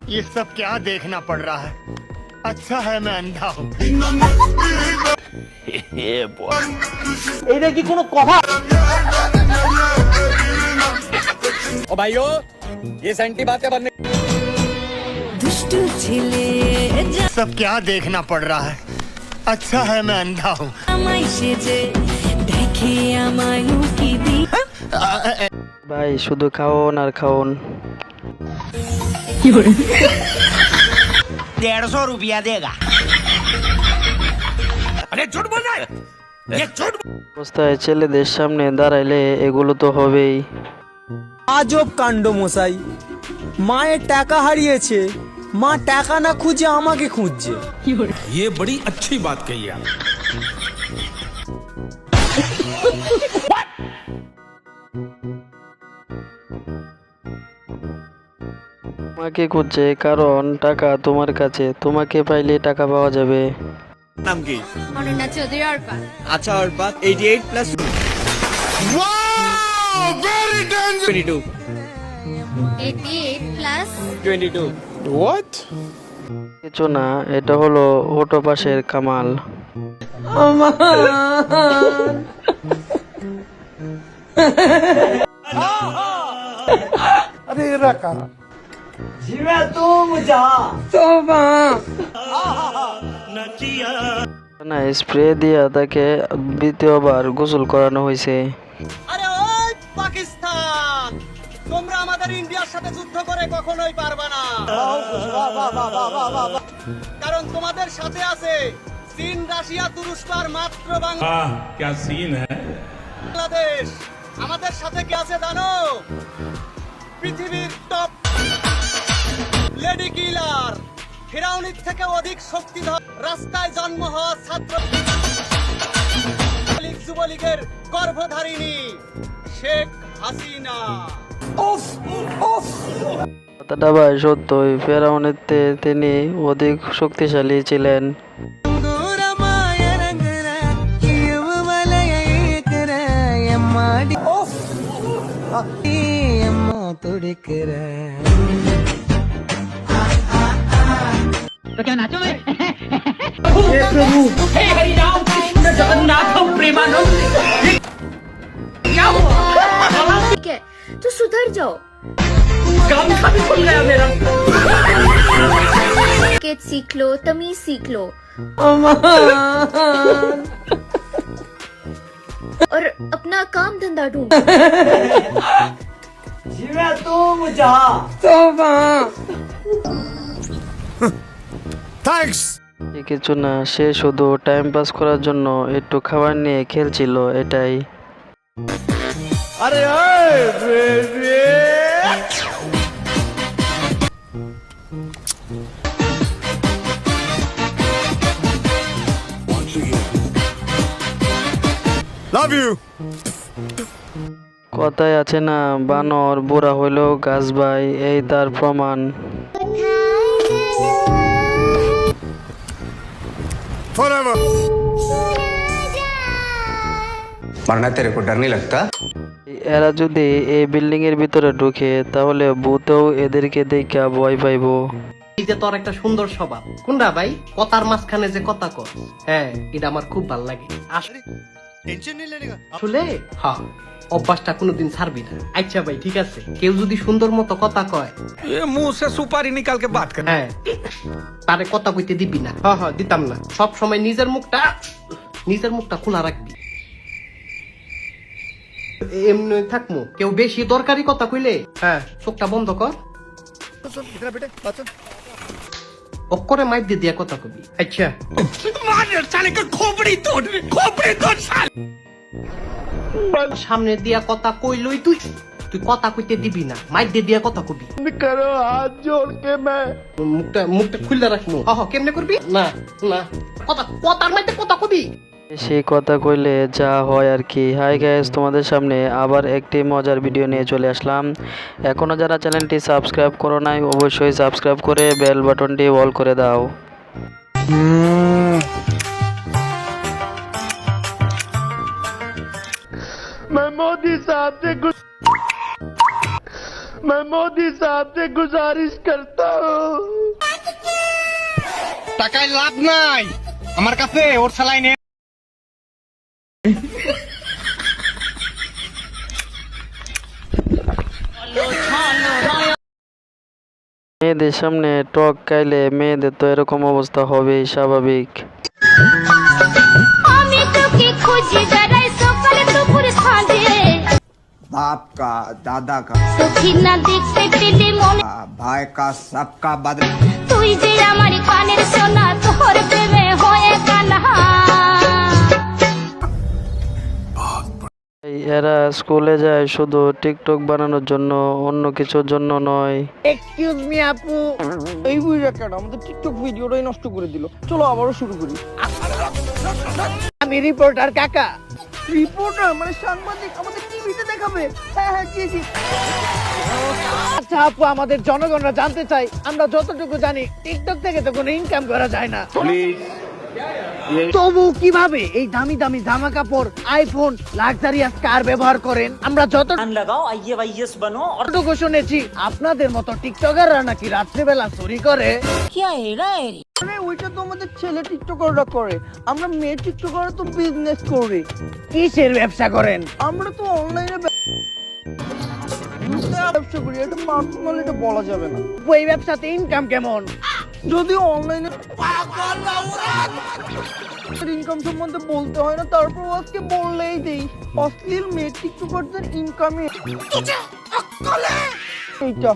ये सब क्या देखना पड़ रहा है? अच्छा है मैं अंधा हूँ। এটা কি কোনো কথা? ओ भाइयों ये सेंटी बातें बनने सब क्या देखना पड़ रहा है? अच्छा है मैं अंधा हूँ। ভাই শুধু খাওন আর খাওন। 150 रुपया देगा। अरे झूठ बोल रहा है ये झूठ অবস্থায় ছেলেদের সামনে দাঁড়াইলে এগুলো তো হবেই। আজব কাণ্ড মশাই, মায়ের টাকা হারিয়েছে, মা টাকা না খুঁজে আমাকে খুঁজছে। ये बड़ी अच्छी बात कही आप। তোমাকে খুঁজছে কারণ টাকা তোমার কাছে, তোমাকে পাইলে টাকা পাওয়া যাবে। নাম কি? অনন্যা চৌধুরী অর্পা। আচ্ছা অর্পাত, 88 প্লাস 22 88 প্লাস 22। কিছু না, এটা হলো ওটো পাশের কামাল। না স্প্রে দিয়ে তাকে দ্বিতীয়বার গোসল করানো হয়েছে। আরে ওই পাকিস্তান, তোমরা আমাদের ইন্ডিয়ার সাথে যুদ্ধ করে কখনোই পারবে না, কারণ তোমাদের সাথে আছে চীন, রাশিয়া, তুরস্ক আর মাত্র क्या सीन है বাংলাদেশ। আমাদের সাথে কি আছে জানো? পৃথিবীর টপ লেডি কিলার, ফিরাউনির থেকে অধিক শক্তিধর, রাস্তায় জন্ম হওয়া ছাত্র যুবলীগের গর্ভধারিণী শেখ হাসিনা। কথাটা ভাই সত্যই, ফেরাউনের তিনি অধিক শক্তিশালী ছিলেন। तो क्या नाचो मैं? हे प्रभु, हे हरि राम कृष्ण जगन्नाथ प्रेमानंद। क्या हुआ? ठीक है तो सुधर जाओ। काम भी खुल गया मेरा। केट सीख लो, तमीज सीख लो और अपना काम धंधा ढूंढो। কিছু না, সে শুধু টাইম পাস করার জন্য একটু খাবার নিয়ে খেলছিল, এটাই। আরে Love you. কথায় আছে না, বানর বুড়া হইলেও গাছ ভাই, এই তার প্রমাণ। Forever. मरना तेरे को डर नहीं लगता? এরা যদি এই বিল্ডিং এর ভিতরে ঢুকে তাহলে ভূতেও এদেরকে দেখে ভয় পাইবো। এই যে তোর একটা সুন্দর স্বভাব, কোনটা ভাই? কথার মাঝখানে যে কথা কর, হ্যাঁ এটা আমার খুব ভালো লাগে। আসলে হ্যাঁ, অভ্যাসটা কোনোদিন ছাড়বি না। আচ্ছা ভাই ঠিক আছে, কেউ যদি সুন্দর মতো কথা কয়, ये मुंह से सुपारी निकाल के बात कर। হ্যাঁ তারে কথা কইতে দিবি না। হ্যাঁ হ্যাঁ দিতাম না, সব সময় নিজের মুখটা খোলা রাখবি। এমনি থাকমু, কেউ বেশি দরকারি কথা কইলে হ্যাঁ চোখটা বন্ধ কর, অক্ষরে মাইপ দিয়ে দিয়া কথা কবি। আচ্ছা সামনে দিয়া কথা কইলই তুই কথা কইতে দিবি না, মাইপ দিয়ে দিয়া কথা কবি। মুখটা খুললে রাখবো। কেমনে করবি? না না, কথার মাইতে কথা কবি। সেই কথা কইলে যা হয় আর কি। হাই গাইস, তোমাদের সামনে আবার একটি মজার ভিডিও নিয়ে চলে আসলাম। এখনো যারা চ্যানেলটি সাবস্ক্রাইব করো নাই অবশ্যই সাবস্ক্রাইব করে বেল বাটনটি অল করে দাও। मैं मोदी साहब से मैं मोदी साहब से गुजारिश करता हूँ টাকায় লাভ নাই আমার কাছে ওর সালাই নে মেয়েদের সামনে টক খাইলে মেয়েদের তো এরকম অবস্থা হবেই স্বাভাবিক। আমি তোকে খুঁজে বেড়াই সকালে দুপুর সাঁঝে बाप का दादा का সখী না দেখতে পেলে মনে भाई का सबका बदला তুই যে আমার কানের সোনা তোর প্রেমে হয়ে কানা এরা স্কুলে যায় শুধু টিকটক বানানোর জন্য, অন্য কিছুর জন্য নয়। এক্সকিউজ মি আপু, এই বুইরা কেন আমাদের টিকটক ভিডিওটাই নষ্ট করে দিল। চলো আবারও শুরু করি। আমি রিপোর্টার কাকা। রিপোর্টার মানে সাংবাদিক, আমাদের টিভিতে দেখাবে? হ্যাঁ হ্যাঁ জি জি। আচ্ছা আপু, আমাদের জনগণরা জানতে চাই, আমরা যতটুকু জানি টিকটক থেকে তো কোনো ইনকাম করা যায় না। তবু কিভাবে এই দামি দামি জামা কাপড়, আইফোন, লাক্সারিয়াস কার ব্যবহার করেন? আমরা যতটুকু শুনেছি আপনাদের মতো টিকটকাররা নাকি রাত্রিবেলা চুরি করে। ওইটা তো আমাদের ছেলে টিকটকাররা করে, আমরা মেয়ে টিকটকাররা তো বিজনেস করি। কিসের ব্যবসা করেন? আমরা তো অনলাইনে ব্যবসা করি, এটা পার্সোনাল, এটা বলা যাবে না। ওই ব্যবসাতে ইনকাম কেমন? যদি অনলাইনে ইনকাম সম্বন্ধে বলতে হয় না, তারপর আজকে বললেই দেই। অশ্লীল মেয়ে টিকটকারদের ইনকামে এইটা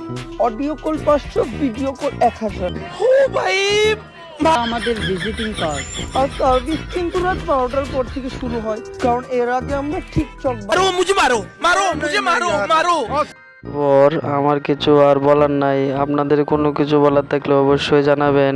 অডিও কল 500, ভিডিও কল 1000। ও ভাই, আমাদের ভিজিটিং কার্ড আর সার্ভিস কিন্তু রাত 12টার পর থেকে শুরু হয়, কারণ এর আগে আমরা টিকটক আমার কিছু আর বলার নাই। আপনাদের কোনো কিছু বলার থাকলে অবশ্যই জানাবেন।